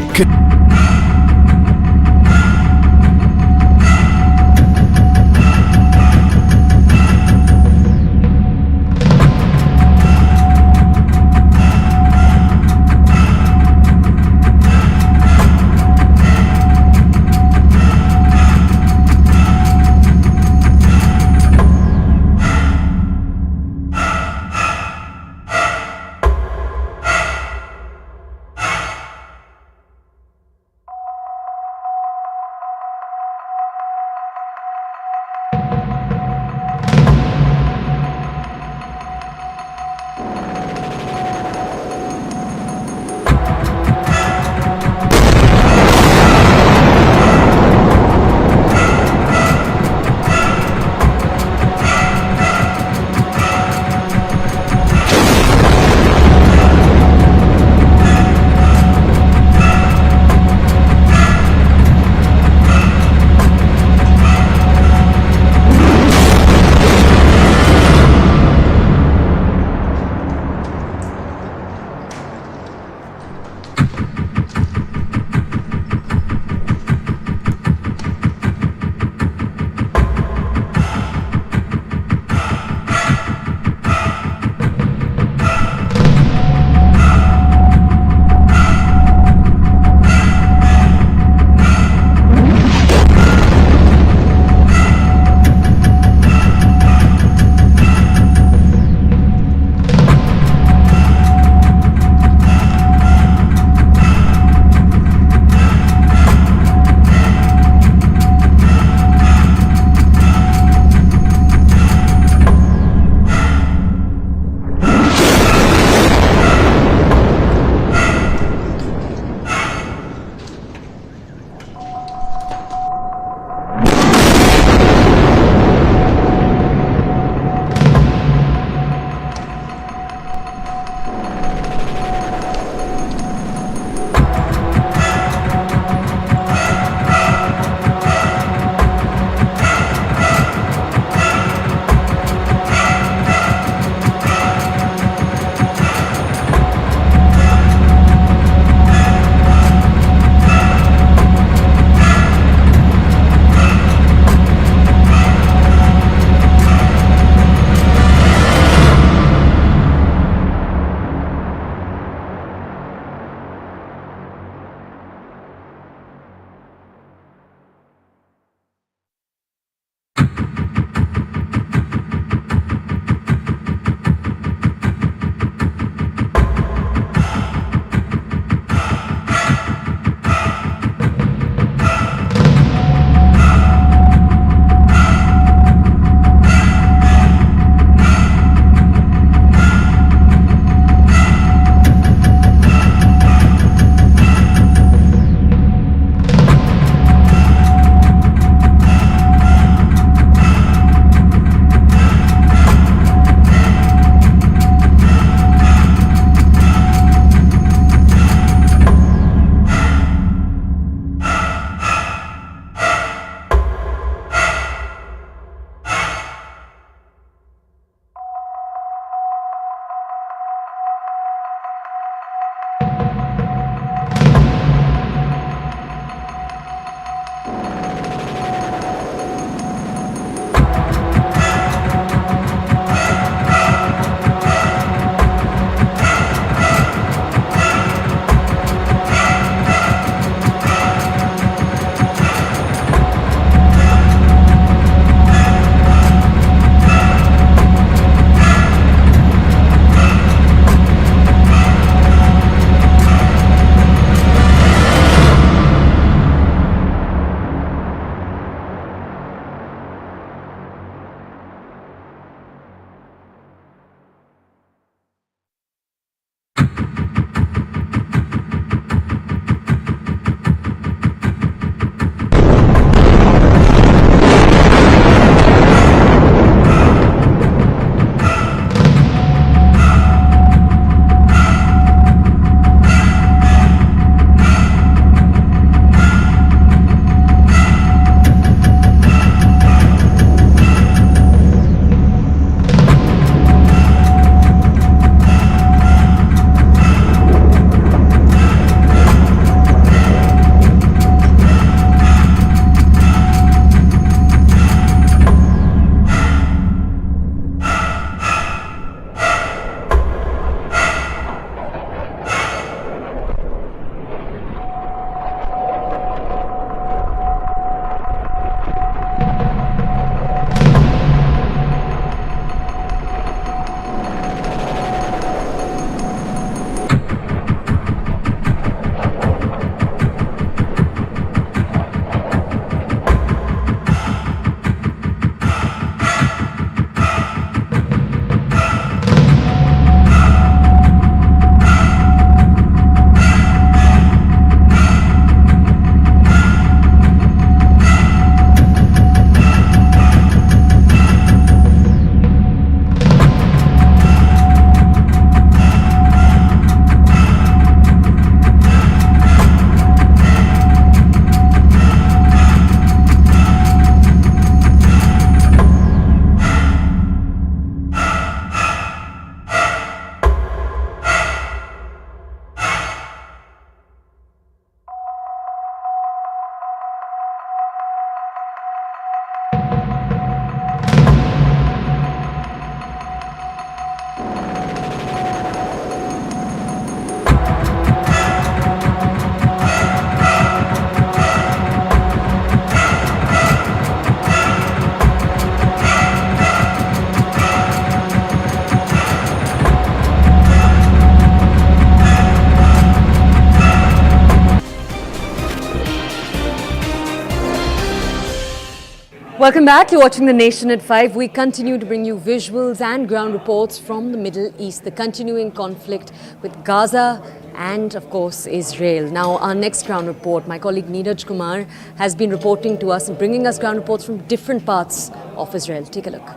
[SPEAKER 1] Welcome back. You're watching The Nation at 5. We continue to bring you visuals and ground reports from the Middle East, the continuing conflict with Gaza and, of course, Israel. Now, our next ground report, my colleague Neeraj Kumar has been reporting to us and bringing us ground reports from different parts of Israel. Take a look.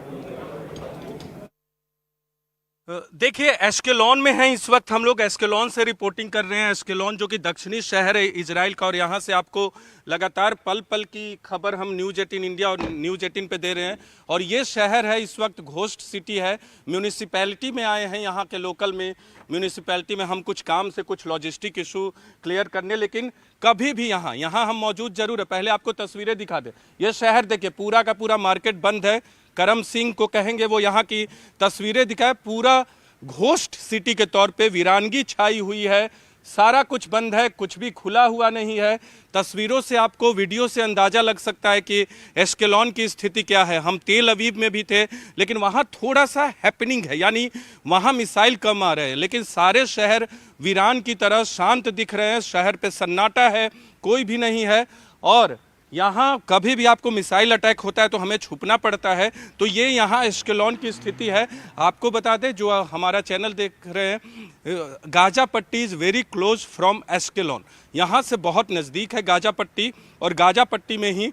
[SPEAKER 10] देखिए एस्केलॉन में हैं इस वक्त हम लोग एस्केलॉन से reporting कर रहे हैं। एस्केलॉन जो कि दक्षिणी शहर है इजराइल का, और यहाँ से आपको लगातार पल पल की खबर हम न्यूज़ 18 इंडिया और न्यूज़ 18 पे दे रहे हैं। और ये शहर है इस वक्त घोस्ट सिटी है। म्यूनिसिपैलिटी में आए हैं, यहाँ के लोकल में म्यूनिसिपैलिटी में हम कुछ काम से कुछ लॉजिस्टिक इशू क्लियर करने, लेकिन कभी भी यहाँ हम मौजूद जरूर है। पहले आपको तस्वीरें दिखा दें। ये शहर देखिए पूरा का पूरा मार्केट बंद है। करम सिंह को कहेंगे वो यहाँ की तस्वीरें दिखाए। पूरा घोस्ट सिटी के तौर पे वीरानगी छाई हुई है, सारा कुछ बंद है, कुछ भी खुला हुआ नहीं है। तस्वीरों से आपको, वीडियो से अंदाज़ा लग सकता है कि एस्केलॉन की स्थिति क्या है। हम तेल अवीव में भी थे, लेकिन वहाँ थोड़ा सा हैपनिंग है, यानी वहाँ मिसाइल कम आ रहे हैं, लेकिन सारे शहर वीरान की तरह शांत दिख रहे हैं। शहर पे सन्नाटा है, कोई भी नहीं है। और यहाँ कभी भी आपको मिसाइल अटैक होता है तो हमें छुपना पड़ता है। तो ये यहाँ एस्केलॉन की स्थिति है। आपको बता दें जो हमारा चैनल देख रहे हैं, गाजा पट्टी is very close from Ashkelon. यहाँ से बहुत नज़दीक है गाजा पट्टी, और गाजा पट्टी में ही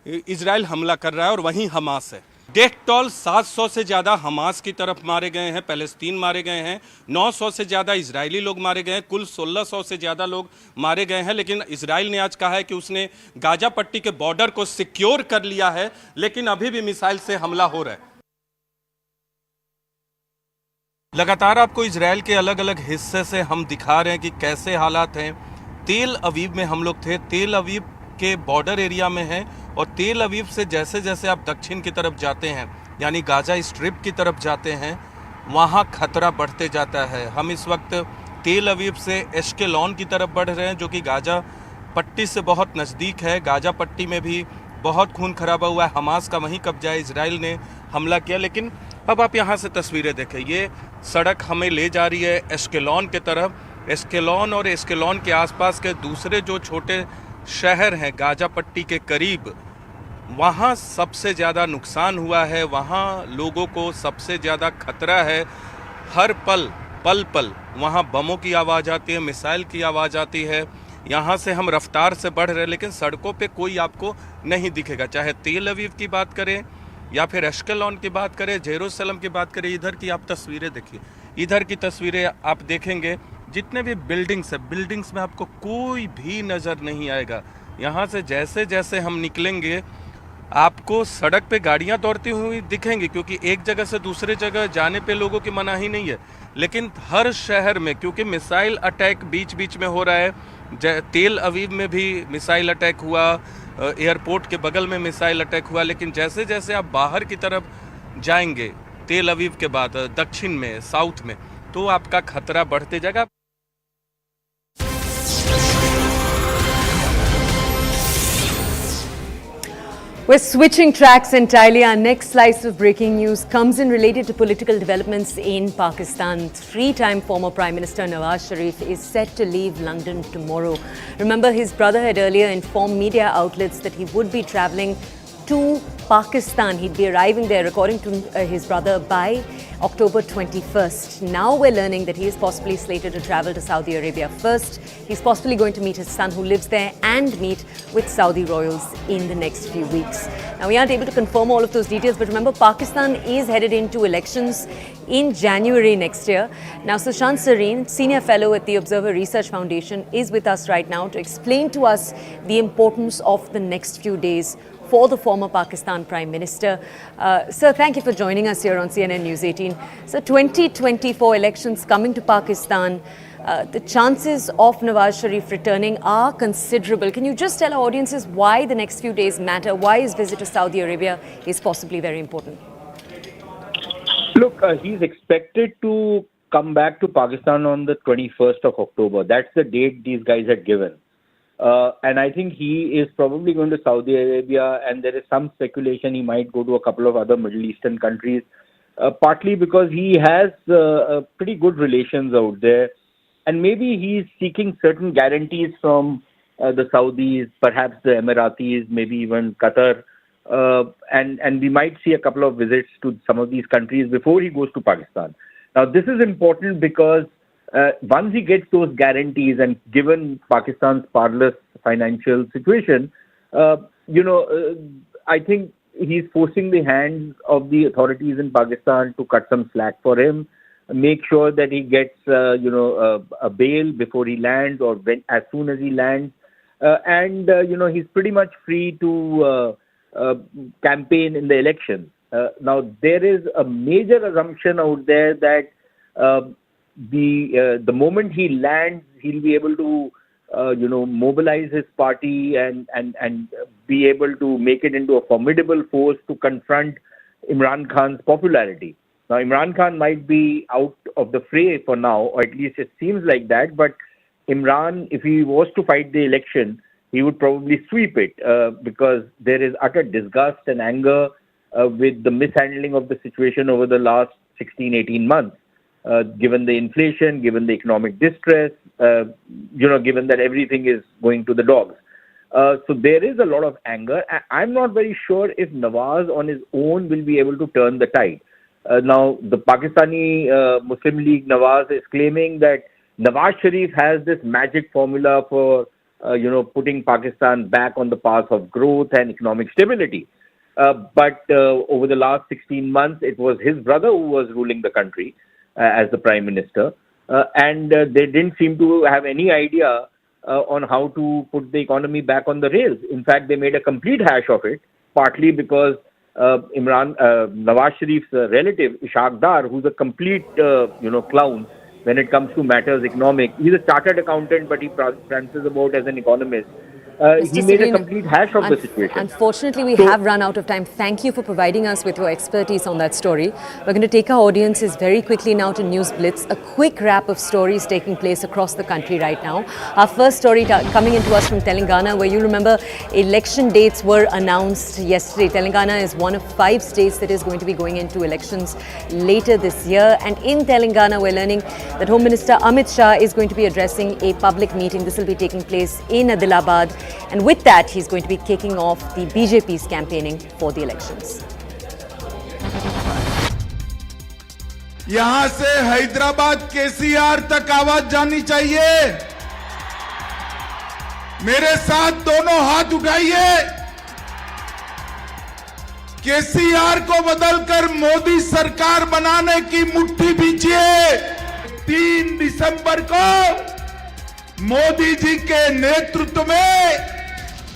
[SPEAKER 10] इजराइल हमला कर रहा है और वहीं हमास है। डेथ टोल 700 से ज़्यादा हमास की तरफ मारे गए हैं, पैलेस्तीन मारे गए हैं, 900 से ज़्यादा इजरायली लोग मारे गए हैं, कुल 1600 से ज़्यादा लोग मारे गए हैं। लेकिन इजराइल ने आज कहा है कि उसने गाजा पट्टी के बॉर्डर को सिक्योर कर लिया है, लेकिन अभी भी मिसाइल से हमला हो रहा है। लगातार आपको इजराइल के अलग अलग हिस्से से हम दिखा रहे हैं कि कैसे हालात हैं। तेल अवीव में हम लोग थे, तेल अवीव के बॉर्डर एरिया में हैं, और तेल अवीव से जैसे जैसे आप दक्षिण की तरफ जाते हैं, यानी गाजा स्ट्रिप की तरफ जाते हैं, वहाँ खतरा बढ़ते जाता है। हम इस वक्त तेल अवीव से एस्केलॉन की तरफ बढ़ रहे हैं, जो कि गाजा पट्टी से बहुत नज़दीक है। गाजा पट्टी में भी बहुत खून खराबा हुआ है, हमास का वहीं कब्जा है, इजराइल ने हमला किया। लेकिन अब आप यहाँ से तस्वीरें देखें, ये सड़क हमें ले जा रही है एस्केलॉन की तरफ। एस्केलॉन और एस्केलॉन के आसपास के दूसरे जो छोटे शहर हैं गाजा पट्टी के करीब, वहाँ सबसे ज़्यादा नुकसान हुआ है, वहाँ लोगों को सबसे ज़्यादा खतरा है। हर पल पल वहाँ बमों की आवाज़ आती है, मिसाइल की आवाज़ आती है। यहाँ से हम रफ्तार से बढ़ रहे हैं, लेकिन सड़कों पे कोई आपको नहीं दिखेगा। चाहे तेल अवीव की बात करें या फिर एस्केलॉन की बात करें, जेरूसलम की बात करें। इधर की आप तस्वीरें देखिए, इधर की तस्वीरें आप देखेंगे, जितने भी बिल्डिंग्स है, बिल्डिंग्स में आपको कोई भी नज़र नहीं आएगा। यहाँ से जैसे जैसे हम निकलेंगे, आपको सड़क पे गाड़ियाँ दौड़ती हुई दिखेंगी, क्योंकि एक जगह से दूसरे जगह जाने पे लोगों की मनाही नहीं है। लेकिन हर शहर में, क्योंकि मिसाइल अटैक बीच बीच में हो रहा है, तेल अवीव में भी मिसाइल अटैक हुआ, एयरपोर्ट के बगल में मिसाइल अटैक हुआ। लेकिन जैसे जैसे आप बाहर की तरफ जाएंगे, तेल अवीव के बाद दक्षिण में, साउथ में, तो आपका खतरा बढ़ते जाएगा।
[SPEAKER 1] We're switching tracks entirely. Our next slice of breaking news comes in related to political developments in Pakistan. Three-time former Prime Minister Nawaz Sharif is set to leave London tomorrow. Remember, his brother had earlier informed media outlets that he would be travelling to Pakistan. He'd be arriving there, according to his brother, by October 21st. Now we're learning that he is possibly slated to travel to Saudi Arabia first. He's possibly going to meet his son who lives there and meet with Saudi royals in the next few weeks. Now we aren't able to confirm all of those details, but remember, Pakistan is headed into elections in January next year. Now Sushant Sareen, Senior Fellow at the Observer Research Foundation, is with us right now to explain to us the importance of the next few days for the former Pakistan Prime Minister. Sir, thank you for joining us here on CNN News 18. So 2024 elections coming to Pakistan, the chances of Nawaz Sharif returning are considerable. Can you just tell our audiences why the next few days matter, why his visit to Saudi Arabia is possibly very important?
[SPEAKER 11] Look, he's expected to come back to Pakistan on the 21st of October. That's the date these guys had given. And I think he is probably going to Saudi Arabia, and there is some speculation he might go to a couple of other Middle Eastern countries, partly because he has pretty good relations out there. And maybe he's seeking certain guarantees from the Saudis, perhaps the Emiratis, maybe even Qatar, and we might see a couple of visits to some of these countries before he goes to Pakistan. Now, this is important because once he gets those guarantees, and given Pakistan's parlous financial situation, I think he's forcing the hands of the authorities in Pakistan to cut some slack for him, make sure that he gets a bail before he lands or as soon as he lands, and he's pretty much free to campaign in the elections. Now, there is a major assumption out there that the moment he lands, he'll be able to mobilize his party and be able to make it into a formidable force to confront Imran Khan's popularity. Now, Imran Khan might be out of the fray for now, or at least it seems like that, but Imran, if he was to fight the election, he would probably sweep it because there is utter disgust and anger with the mishandling of the situation over the last 16-18 months. Given the inflation, given the economic distress, given that everything is going to the dogs. So there is a lot of anger. I'm not very sure if Nawaz on his own will be able to turn the tide. Now, the Pakistani Muslim League Nawaz is claiming that Nawaz Sharif has this magic formula for, putting Pakistan back on the path of growth and economic stability. But over the last 16 months, it was his brother who was ruling the country as the Prime Minister. And they didn't seem to have any idea on how to put the economy back on the rails. In fact, they made a complete hash of it, partly because Nawaz Sharif's relative, Ishaq Dar, who's a complete, clown when it comes to matters economic. He's a chartered accountant, but he prances about as an economist. He made a complete hash of the situation.
[SPEAKER 1] Unfortunately, we have run out of time. Thank you for providing us with your expertise on that story. We're going to take our audiences very quickly now to News Blitz, a quick wrap of stories taking place across the country right now. Our first story coming into us from Telangana, where you remember election dates were announced yesterday. Telangana is one of 5 states that is going to be going into elections later this year. And in Telangana, we're learning that Home Minister Amit Shah is going to be addressing a public meeting. This will be taking place in Adilabad. And with that, he's going to be kicking off the BJP's campaigning for the elections.
[SPEAKER 12] यहां से हैदराबाद केसीआर तक आवाज जानी चाहिए। मेरे साथ दोनों हाथ उठाइए। केसीआर को बदलकर मोदी सरकार बनाने की मुट्ठी बींचिए। 3 दिसंबर को मोदी जी के नेतृत्व में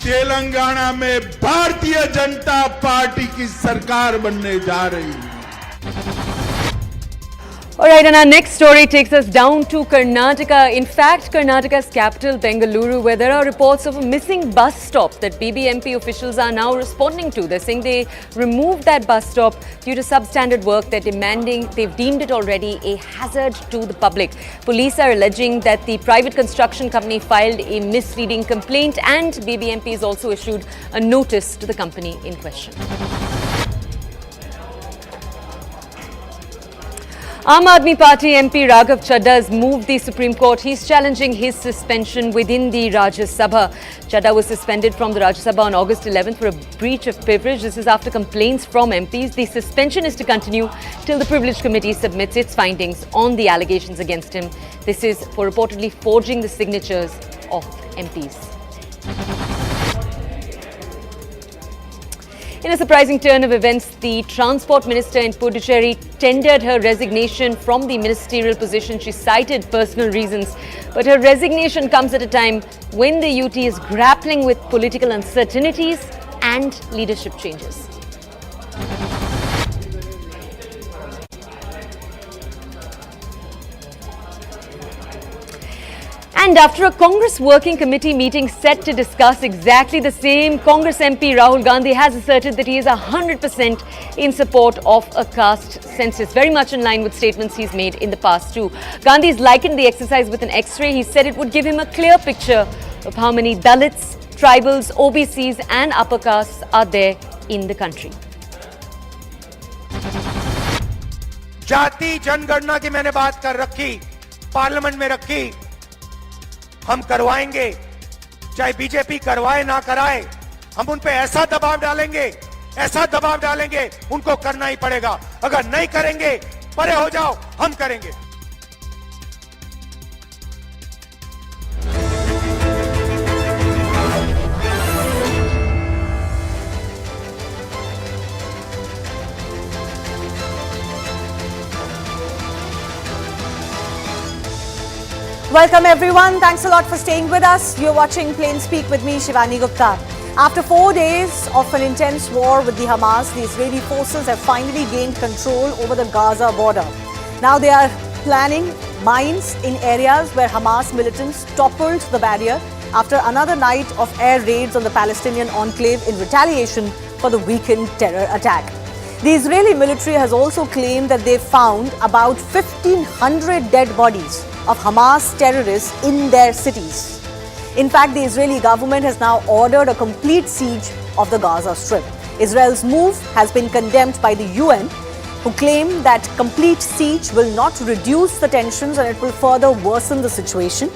[SPEAKER 12] तेलंगाना में भारतीय जनता पार्टी की सरकार बनने जा रही है।
[SPEAKER 1] All right, and our next story takes us down to Karnataka. In fact, Karnataka's capital, Bengaluru, where there are reports of a missing bus stop that BBMP officials are now responding to. They're saying they removed that bus stop due to substandard work. They've deemed it already a hazard to the public. Police are alleging that the private construction company filed a misleading complaint, and BBMP has also issued a notice to the company in question. Aam Aadmi Party MP Raghav Chadha has moved the Supreme Court. He's challenging his suspension within the Rajya Sabha. Chadha was suspended from the Rajya Sabha on August 11th for a breach of privilege. This is after complaints from MPs. The suspension is to continue till the Privilege Committee submits its findings on the allegations against him. This is for reportedly forging the signatures of MPs. In a surprising turn of events, the Transport Minister in Puducherry tendered her resignation from the ministerial position. She cited personal reasons. But her resignation comes at a time when the UT is grappling with political uncertainties and leadership changes. And after a Congress working committee meeting set to discuss exactly the same, Congress MP Rahul Gandhi has asserted that he is 100% in support of a caste census, very much in line with statements he's made in the past too. Gandhi's likened the exercise with an X-ray. He said it would give him a clear picture of how many Dalits, tribals, OBCs and upper castes are there in the country.
[SPEAKER 13] जाति जनगणना की मैंने बात कर रखी, parliament में रखी, हम करवाएंगे, चाहे बीजेपी करवाए ना कराए, हम उन पे ऐसा दबाव डालेंगे ऐसा दबाव डालेंगे, उनको करना ही पड़ेगा। अगर नहीं करेंगे, परे हो जाओ, हम करेंगे।
[SPEAKER 14] Welcome everyone. Thanks a lot for staying with us. You're watching Plain Speak with me, Shivani Gupta. After 4 days of an intense war with the Hamas, the Israeli forces have finally gained control over the Gaza border. Now they are planning mines in areas where Hamas militants toppled the barrier after another night of air raids on the Palestinian enclave in retaliation for the weekend terror attack. The Israeli military has also claimed that they found about 1,500 dead bodies of Hamas terrorists in their cities. In fact, the Israeli government has now ordered a complete siege of the Gaza Strip. Israel's move has been condemned by the UN, who claim that complete siege will not reduce the tensions and it will further worsen the situation.